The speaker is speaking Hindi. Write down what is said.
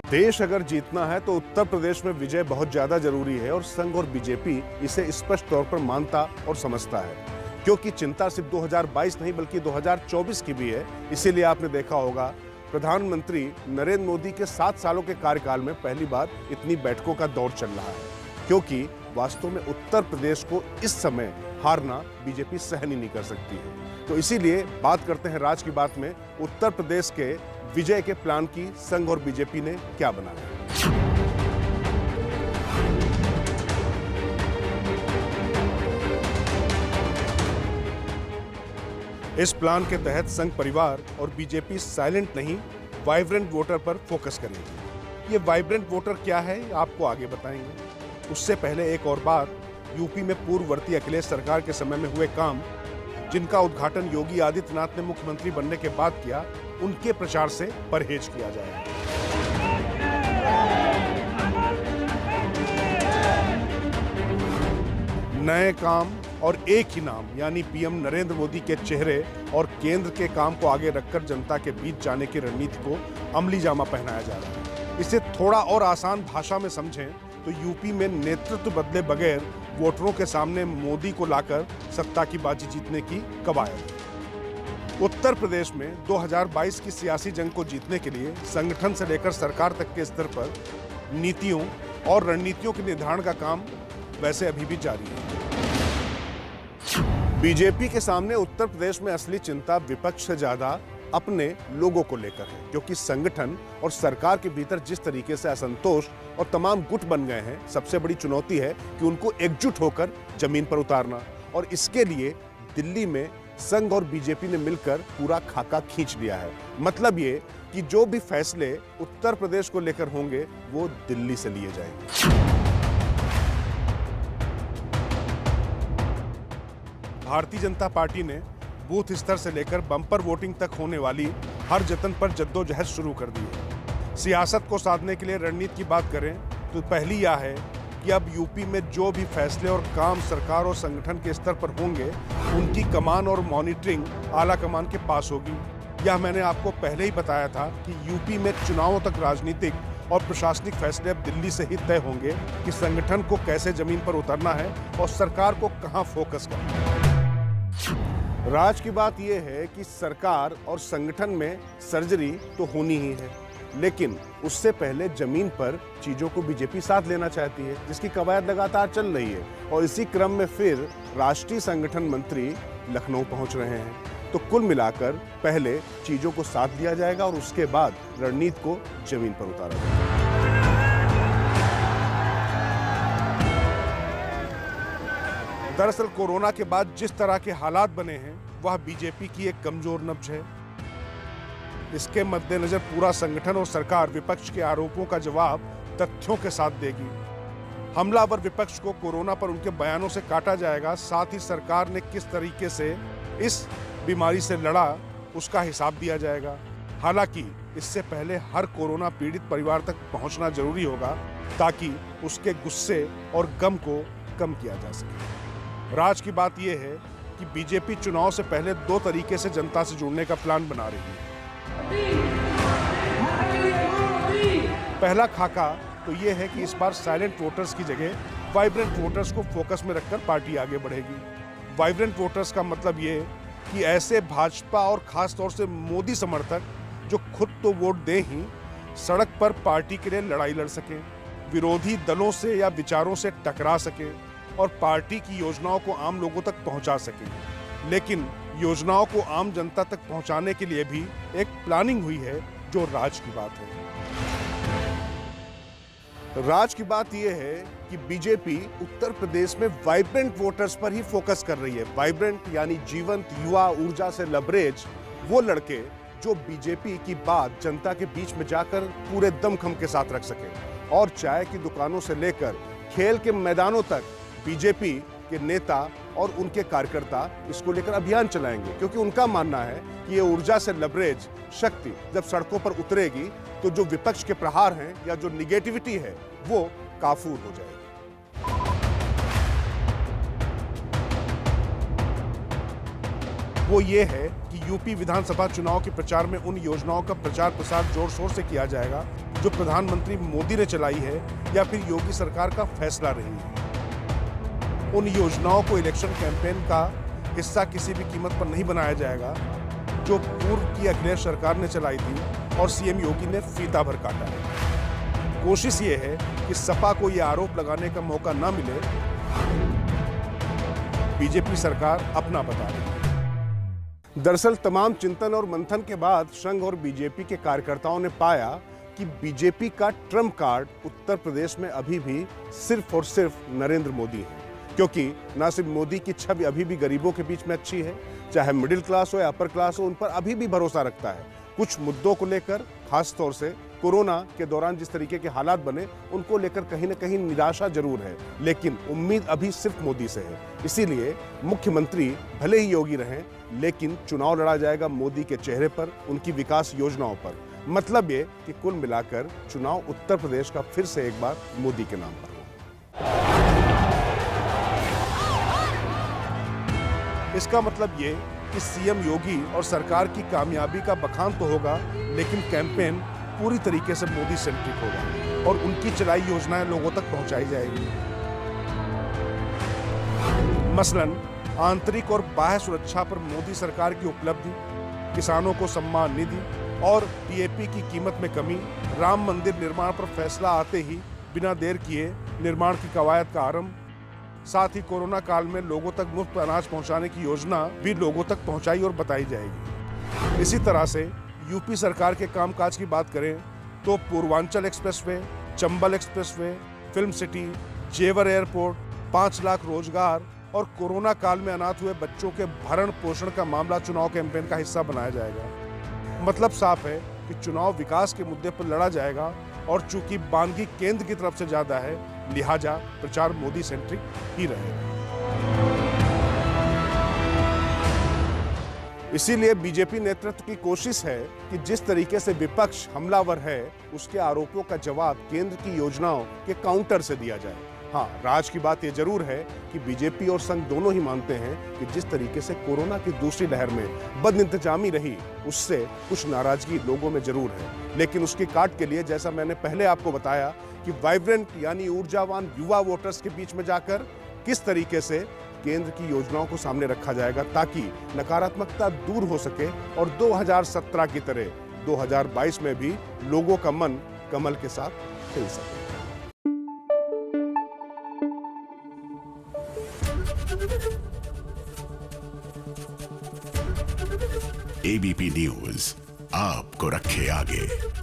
देश अगर जीतना है तो उत्तर प्रदेश में विजय बहुत ज्यादा जरूरी है और संघ और बीजेपी इसे स्पष्ट तौर पर मानता और समझता है, क्योंकि चिंता सिर्फ 2022 नहीं बल्कि 2024 की भी है। इसीलिए आपने देखा होगा प्रधानमंत्री नरेंद्र मोदी के 7 सालों के कार्यकाल में पहली बार इतनी बैठकों का दौर चल रहा है, क्योंकि वास्तव में उत्तर प्रदेश को इस समय हारना बीजेपी सहन ही नहीं कर सकती है। तो इसीलिए बात करते हैं राज की बात में उत्तर प्रदेश के विजय के प्लान की संघ और बीजेपी ने क्या बनाया। इस प्लान के तहत संघ परिवार और बीजेपी साइलेंट नहीं वाइब्रेंट वोटर पर फोकस करेंगे। ये वाइब्रेंट वोटर क्या है आपको आगे बताएंगे। उससे पहले एक और बात, यूपी में पूर्ववर्ती अखिलेश सरकार के समय में हुए काम जिनका उद्घाटन योगी आदित्यनाथ ने मुख्यमंत्री बनने के बाद किया, उनके प्रचार से परहेज किया जाए। नए काम और एक ही नाम यानी पीएम नरेंद्र मोदी के चेहरे और केंद्र के काम को आगे रखकर जनता के बीच जाने की रणनीति को अमली जामा पहनाया जा रहा है। इसे थोड़ा और आसान भाषा में समझें तो यूपी में नेतृत्व बदले बगैर वोटरों के सामने मोदी को लाकर सत्ता की बाजी जीतने की कवायद। उत्तर प्रदेश में 2022 की सियासी जंग को जीतने के लिए संगठन से लेकर सरकार तक के स्तर पर नीतियों और रणनीतियों के निर्धारण का काम वैसे अभी भी जारी है। बीजेपी के सामने उत्तर प्रदेश में असली चिंता विपक्ष से ज्यादा अपने लोगों को लेकर है, क्योंकि संगठन और सरकार के भीतर जिस तरीके से असंतोष और तमाम गुट बन गए हैं, सबसे बड़ी चुनौती है कि उनको एकजुट होकर जमीन पर उतारना। और इसके लिए दिल्ली में संघ और बीजेपी ने मिलकर पूरा खाका खींच लिया है। मतलब ये कि जो भी फैसले उत्तर प्रदेश को लेकर होंगे वो दिल्ली से लिए जाएंगे। भारतीय जनता पार्टी ने बूथ स्तर से लेकर बम्पर वोटिंग तक होने वाली हर जतन पर जद्दोजहद शुरू कर दी है। सियासत को साधने के लिए रणनीति की बात करें तो पहली यह है कि अब यूपी में जो भी फैसले और काम सरकार और संगठन के स्तर पर होंगे, उनकी कमान और मॉनिटरिंग आला कमान के पास होगी। यह मैंने आपको पहले ही बताया था कि यूपी में चुनावों तक राजनीतिक और प्रशासनिक फैसले अब दिल्ली से ही तय होंगे कि संगठन को कैसे जमीन पर उतरना है और सरकार को कहां फोकस करना है। राज की बात यह है कि सरकार और संगठन में सर्जरी तो होनी ही है, लेकिन उससे पहले जमीन पर चीजों को बीजेपी साथ लेना चाहती है, जिसकी कवायद लगातार चल रही है। और इसी क्रम में फिर राष्ट्रीय संगठन मंत्री लखनऊ पहुंच रहे हैं। तो कुल मिलाकर पहले चीजों को साथ लिया जाएगा और उसके बाद रणनीति को जमीन पर उतारा जाएगा। दरअसल कोरोना के बाद जिस तरह के हालात बने हैं वह बीजेपी की एक कमजोर नब्ज है। इसके मद्देनजर पूरा संगठन और सरकार विपक्ष के आरोपों का जवाब तथ्यों के साथ देगी। हमलावर विपक्ष को कोरोना पर उनके बयानों से काटा जाएगा। साथ ही सरकार ने किस तरीके से इस बीमारी से लड़ा उसका हिसाब दिया जाएगा। हालांकि इससे पहले हर कोरोना पीड़ित परिवार तक पहुंचना जरूरी होगा ताकि उसके गुस्से और गम को कम किया जा सके। राज की बात यह है कि बीजेपी चुनाव से पहले 2 तरीके से जनता से जुड़ने का प्लान बना रही है। पहला खाका तो यह है कि इस बार साइलेंट वोटर्स की जगह वाइब्रेंट वोटर्स को फोकस में रखकर पार्टी आगे बढ़ेगी। वाइब्रेंट वोटर्स का मतलब ये कि ऐसे भाजपा और खास तौर से मोदी समर्थक जो खुद तो वोट दें ही, सड़क पर पार्टी के लिए लड़ाई लड़ सकें, विरोधी दलों से या विचारों से टकरा सकें और पार्टी की योजनाओं को आम लोगों तक पहुंचा सके। लेकिन योजनाओं को आम जनता तक पहुंचाने के लिए भी एक प्लानिंग हुई है, जो राज की बात है। राज की बात यह है कि बीजेपी उत्तर प्रदेश में वाइब्रेंट वोटर्स पर ही फोकस कर रही है। वाइब्रेंट यानी जीवंत, युवा, ऊर्जा से लबरेज वो लड़के जो बीजेपी की बात जनता के बीच में जाकर पूरे दमखम के साथ रख सके। और चाय की दुकानों से लेकर खेल के मैदानों तक बीजेपी के नेता और उनके कार्यकर्ता इसको लेकर अभियान चलाएंगे, क्योंकि उनका मानना है कि ये ऊर्जा से लबरेज शक्ति जब सड़कों पर उतरेगी तो जो विपक्ष के प्रहार हैं या जो निगेटिविटी है वो काफूर हो जाएगी। वो ये है कि यूपी विधानसभा चुनाव के प्रचार में उन योजनाओं का प्रचार प्रसार जोर शोर से किया जाएगा जो प्रधानमंत्री मोदी ने चलाई है या फिर योगी सरकार का फैसला रही है। उन योजनाओं को इलेक्शन कैंपेन का हिस्सा किसी भी कीमत पर नहीं बनाया जाएगा जो पूर्व की अखिलेश सरकार ने चलाई थी और सीएम योगी ने फीता भर काटा है। कोशिश ये है कि सपा को ये आरोप लगाने का मौका ना मिले, बीजेपी सरकार अपना बता रही है। दरअसल तमाम चिंतन और मंथन के बाद संघ और बीजेपी के कार्यकर्ताओं ने पाया कि बीजेपी का ट्रम्प कार्ड उत्तर प्रदेश में अभी भी सिर्फ और सिर्फ नरेंद्र मोदी है, क्योंकि ना सिर्फ मोदी की छवि अभी भी गरीबों के बीच में अच्छी है, चाहे मिडिल क्लास हो या अपर क्लास हो, उन पर अभी भी भरोसा रखता है। कुछ मुद्दों को लेकर, खास तौर से कोरोना के दौरान जिस तरीके के हालात बने, उनको लेकर कहीं ना कहीं निराशा जरूर है, लेकिन उम्मीद अभी सिर्फ मोदी से है। इसीलिए मुख्यमंत्री भले ही योगी रहें, लेकिन चुनाव लड़ा जाएगा मोदी के चेहरे पर, उनकी विकास योजनाओं पर। मतलब ये कि कुल मिलाकर चुनाव उत्तर प्रदेश का फिर से एक बार मोदी के नाम पर। इसका मतलब ये कि सीएम योगी और सरकार की कामयाबी का बखान तो होगा, लेकिन कैंपेन पूरी तरीके से मोदी सेंट्रिक होगा और उनकी चलाई योजनाएं लोगों तक पहुंचाई जाएगी। मसलन आंतरिक और बाह्य सुरक्षा पर मोदी सरकार की उपलब्धि, किसानों को सम्मान निधि और टीएपी की कीमत में कमी, राम मंदिर निर्माण पर फैसला आते ही बिना देर किए निर्माण की कवायद का आरंभ, साथ ही कोरोना काल में लोगों तक मुफ्त अनाज पहुंचाने की योजना भी लोगों तक पहुंचाई और बताई जाएगी। इसी तरह से यूपी सरकार के कामकाज की बात करें तो Purvanchal expressway, Chambal expressway, film city, जेवर एयरपोर्ट, 5 लाख रोजगार और कोरोना काल में अनाथ हुए बच्चों के भरण पोषण का मामला चुनाव कैंपेन का हिस्सा बनाया जाएगा। मतलब साफ है कि चुनाव विकास के मुद्दे पर लड़ा जाएगा और चूंकि बानगी केंद्र की तरफ से ज्यादा है, लिहाजा प्रचार मोदी सेंट्रिक ही रहेगा। इसीलिए बीजेपी नेतृत्व की कोशिश है कि जिस तरीके से विपक्ष हमलावर है, उसके आरोपों का जवाब केंद्र की योजनाओं के काउंटर से दिया जाए। हाँ, राज की बात यह जरूर है कि बीजेपी और संघ दोनों ही मानते हैं कि जिस तरीके से कोरोना की दूसरी लहर में बदइंतजामी रही, उससे कुछ नाराजगी लोगों में जरूर है, लेकिन उसकी काट के लिए, जैसा मैंने पहले आपको बताया, कि वाइब्रेंट यानी ऊर्जावान युवा वोटर्स के बीच में जाकर किस तरीके से केंद्र की योजनाओं को सामने रखा जाएगा ताकि नकारात्मकता दूर हो सके और 2017 की तरह 2022 में भी लोगों का मन कमल के साथ खिल सके। एबीपी न्यूज आपको रखे आगे।